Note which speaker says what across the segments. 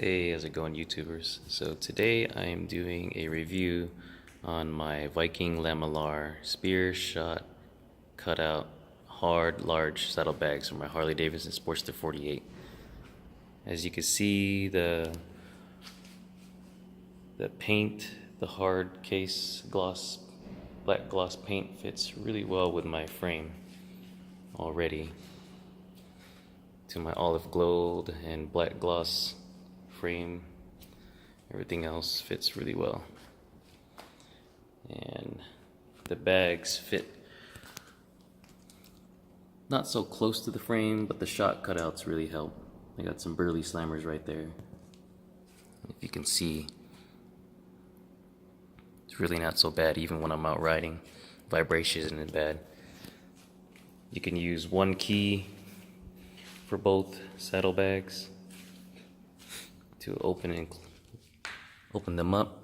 Speaker 1: Hey, how's it going, YouTubers? So today I am doing a review on my Viking Lamellar spear shot cutout hard large saddlebags from my Harley Davidson Sportster 48. As you can see, the paint, the hard case gloss, black gloss paint fits really well with my frame already. To my olive gold and black gloss frame, everything else fits really well, and the bags fit not so close to the frame, but the shot cutouts really help. I got some burly slammers right there. If you can see, it's really not so bad even when I'm out riding. Vibration isn't bad. You can use one key for both saddlebags to open them up.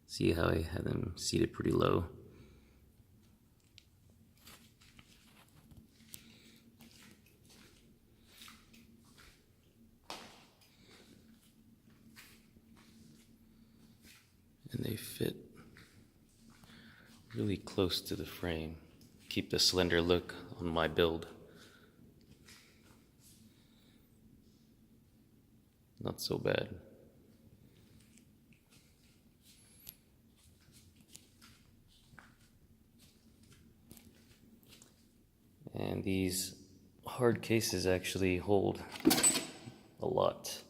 Speaker 1: See how I have them seated pretty low. And they fit really close to the frame. Keep the slender look on my build. Not so bad. And these hard cases actually hold a lot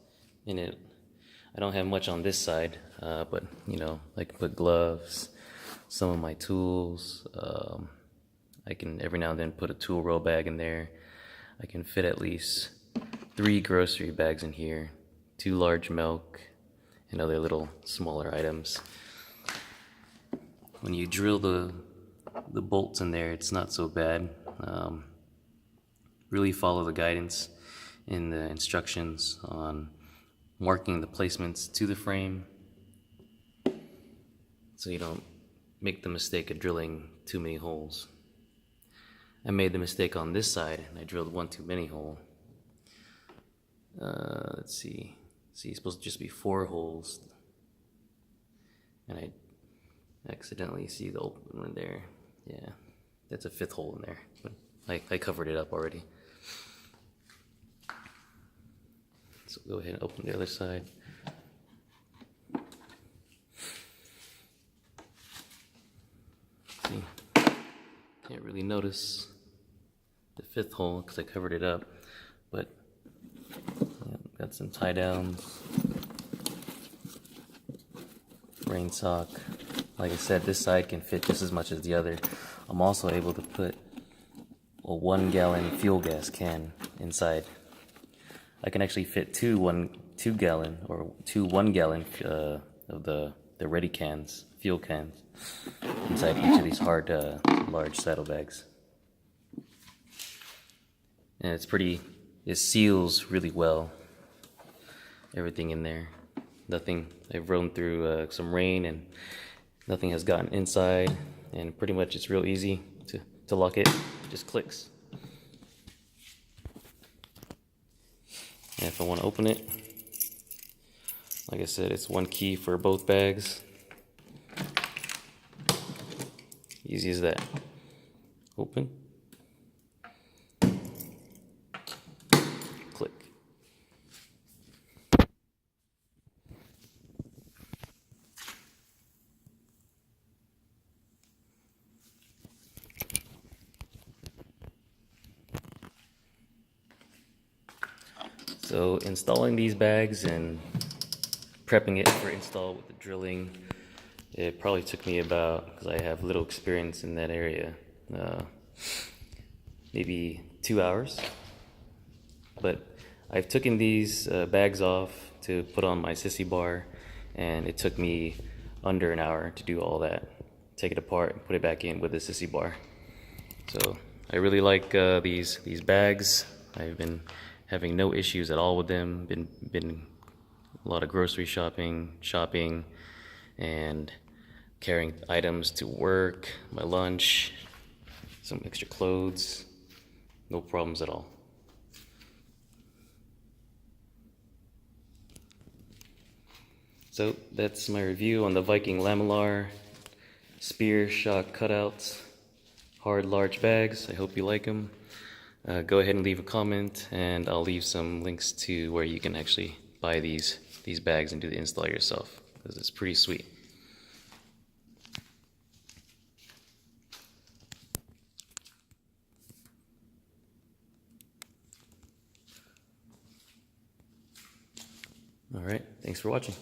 Speaker 1: in it. I don't have much on this side, but you know, I can put gloves, some of my tools. I can every now and then put a tool roll bag in there. I can fit at least 3 grocery bags in here, 2 large milk, and other little smaller items. When you drill the bolts in there, it's not so bad. Really follow the guidance in the instructions on marking the placements to the frame, so you don't make the mistake of drilling too many holes. I made the mistake on this side and I drilled one too many hole. Let's see, it's supposed to just be 4 holes, and I accidentally see the open one there. Yeah, that's a 5th hole in there, but I covered it up already. So go ahead and open the other side. See, can't really notice the 5th hole because I covered it up, but yeah, got some tie downs, rain sock. Like I said, this side can fit just as much as the other. I'm also able to put a 1-gallon fuel gas can inside. I can actually fit two 1-gallon of the ready cans, fuel cans, inside each of these hard, large saddlebags. And it seals really well, everything in there. Nothing, I've rode through some rain and nothing has gotten inside, and pretty much it's real easy to lock it, just clicks. And if I want to open it, like I said, it's 1 key for both bags. Easy as that. Open. Click. So installing these bags and prepping it for install with the drilling, it probably took me about, because I have little experience in that area, maybe 2 hours. But I've taken these bags off to put on my sissy bar, and it took me under an hour to do all that. Take it apart and put it back in with the sissy bar. So I really like these bags. I've been having no issues at all with them. Been a lot of grocery shopping, and carrying items to work, my lunch, some extra clothes. No problems at all. So that's my review on the Viking Lamellar spear shock cutouts, hard large bags. I hope you like them. Go ahead and leave a comment, and I'll leave some links to where you can actually buy these bags and do the install yourself, because it's pretty sweet. All right, thanks for watching.